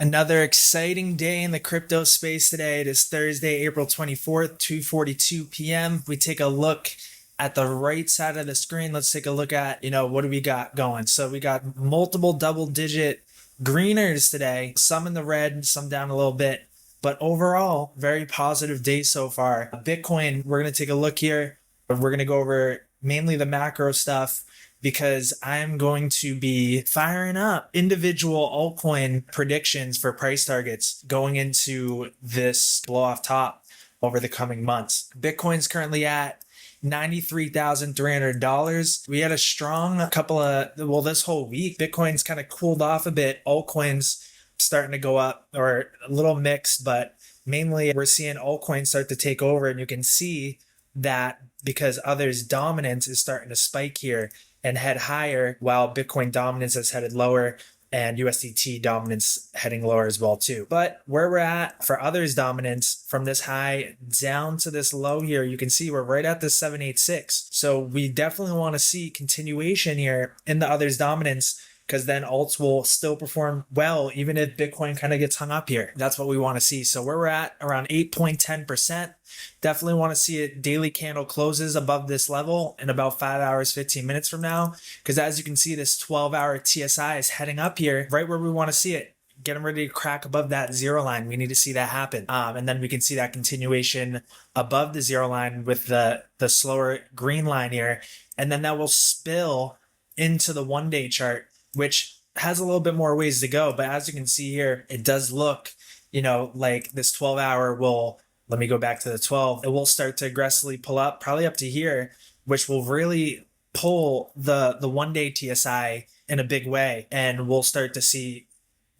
Another exciting day in the crypto space today. It is Thursday, April 24th, 2:42 p.m. We take a look at the right side of the screen. Let's take a look at, what do we got going? So we got multiple double digit greeners today, some in the red, some down a little bit. But overall, very positive day so far. Bitcoin, we're going to take a look here. We're going to go over mainly the macro stuff because I'm going to be firing up individual altcoin predictions for price targets going into this blow off top over the coming months. Bitcoin's currently at $93,300. We had a strong this whole week, Bitcoin's kind of cooled off a bit. Altcoins starting to go up, or a little mixed, but mainly we're seeing altcoins start to take over. And you can see that because others' dominance is starting to spike here and head higher, while Bitcoin dominance has headed lower and USDT dominance heading lower as well too. But where we're at for others' dominance from this high down to this low here, you can see we're right at the 786. So we definitely want to see continuation here in the others' dominance, because then alts will still perform well even if Bitcoin kind of gets hung up here. That's what we want to see. So where we're at, around 8.10%. Definitely want to see it daily candle closes above this level in about 5 hours, 15 minutes from now. Because as you can see, this 12-hour TSI is heading up here, right where we want to see it. Getting ready to crack above that zero line. We need to see that happen. And then we can see that continuation above the zero line with the slower green line here. And then that will spill into the 1-day chart, which has a little bit more ways to go. But as you can see here, it does look, like this 12-hour will, let me go back to the 12, it will start to aggressively pull up, probably up to here, which will really pull the 1-day TSI in a big way. And we'll start to see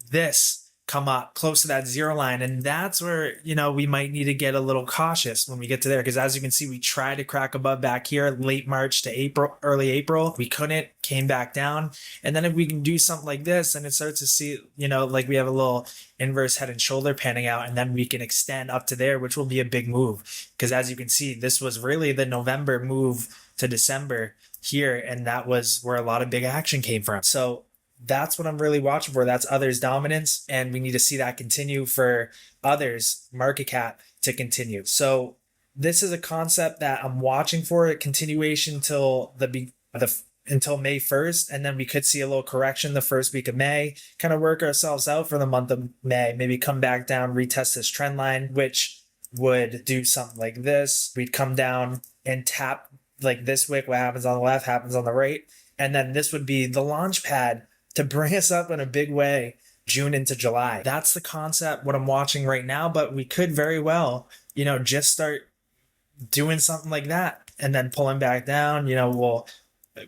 this come up close to that zero line. And that's where, we might need to get a little cautious when we get to there. Because as you can see, we tried to crack above back here late March to April, early April. We couldn't, came back down. And then if we can do something like this and it starts to see, like we have a little inverse head and shoulder panning out, and then we can extend up to there, which will be a big move. Because as you can see, this was really the November move to December here. And that was where a lot of big action came from. So that's what I'm really watching for. That's others' dominance. And we need to see that continue for others' market cap to continue. So this is a concept that I'm watching for a continuation until May 1st. And then we could see a little correction the first week of May, kind of work ourselves out for the month of May, maybe come back down, retest this trend line, which would do something like this. We'd come down and tap like this wick. What happens on the left happens on the right. And then this would be the launch pad to bring us up in a big way June into July. That's the concept, what I'm watching right now. But we could very well, just start doing something like that and then pulling back down. We'll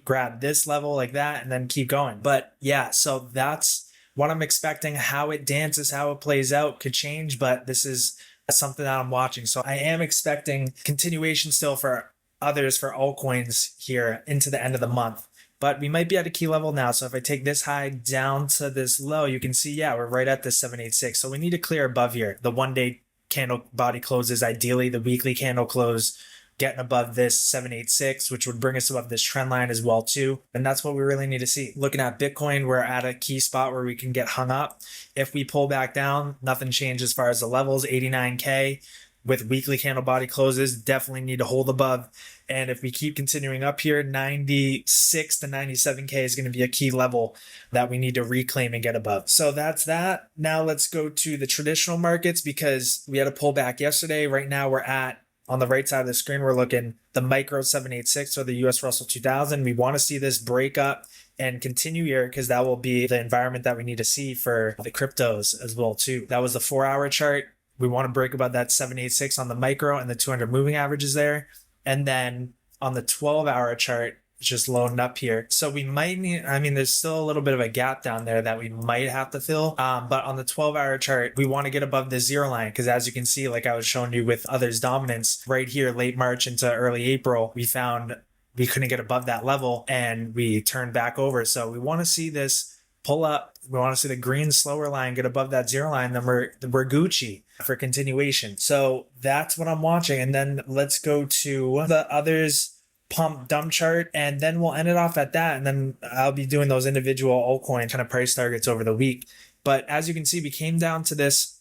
grab this level like that and then keep going. But yeah, so that's what I'm expecting. How it dances, how it plays out could change, but this is something that I'm watching. So I am expecting continuation still for others, for altcoins here into the end of the month. But we might be at a key level now. So if I take this high down to this low, you can see, we're right at the 786. So we need to clear above here. The 1-day candle body closes, ideally the weekly candle close, getting above this 786, which would bring us above this trend line as well too. And that's what we really need to see. Looking at Bitcoin, we're at a key spot where we can get hung up. If we pull back down, nothing changes as far as the levels, 89K. With weekly candle body closes, definitely need to hold above. And if we keep continuing up here, 96 to 97K is going to be a key level that we need to reclaim and get above. So that's that. Now let's go to the traditional markets, because we had a pullback yesterday. Right now we're at, on the right side of the screen, we're looking the micro 786 or the US Russell 2000. We want to see this break up and continue here, because that will be the environment that we need to see for the cryptos as well too. That was the 4-hour chart. We want to break about that 786 on the micro, and the 200 moving averages there. And then on the 12-hour chart, it's just loading up here. So we might need, there's still a little bit of a gap down there that we might have to fill. But on the 12-hour chart, we want to get above the zero line, because as you can see, like I was showing you with others' dominance right here, late March into early April, we found we couldn't get above that level and we turned back over. So we want to see this pull up. We want to see the green slower line get above that zero line. Then we're Gucci for continuation. So that's what I'm watching. And then let's go to the others pump dump chart, and then we'll end it off at that. And then I'll be doing those individual altcoin kind of price targets over the week But as you can see, we came down to this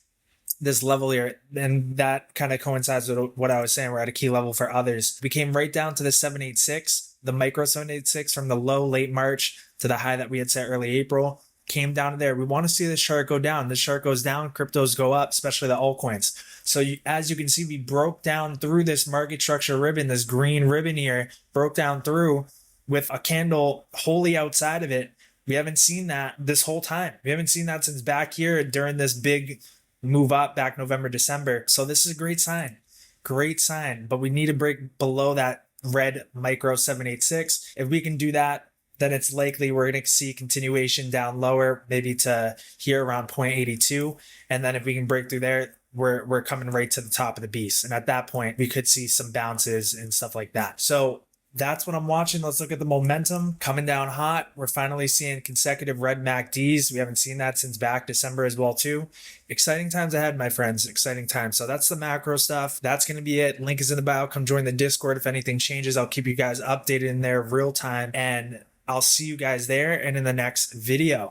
level here, and that kind of coincides with what I was saying. We're at a key level for others. We came right down to the 786, the micro 786, from the low late March to the high that we had set early April. Came down to there. We want to see this chart go down. This chart goes down, cryptos go up, especially the altcoins. So as you can see, we broke down through this market structure ribbon, this green ribbon here, broke down through with a candle wholly outside of it. We haven't seen that this whole time. We haven't seen that since back here during this big move up back November, December. So this is a great sign. Great sign. But we need to break below that red micro 786. If we can do that, then it's likely we're going to see continuation down lower, maybe to here around 0.82. And then if we can break through there, we're coming right to the top of the beast. And at that point, we could see some bounces and stuff like that. So that's what I'm watching. Let's look at the momentum coming down hot. We're finally seeing consecutive red MACDs. We haven't seen that since back December as well too. Exciting times ahead, my friends. Exciting times. So that's the macro stuff. That's going to be it. Link is in the bio. Come join the Discord. If anything changes, I'll keep you guys updated in there real time. And I'll see you guys there and in the next video.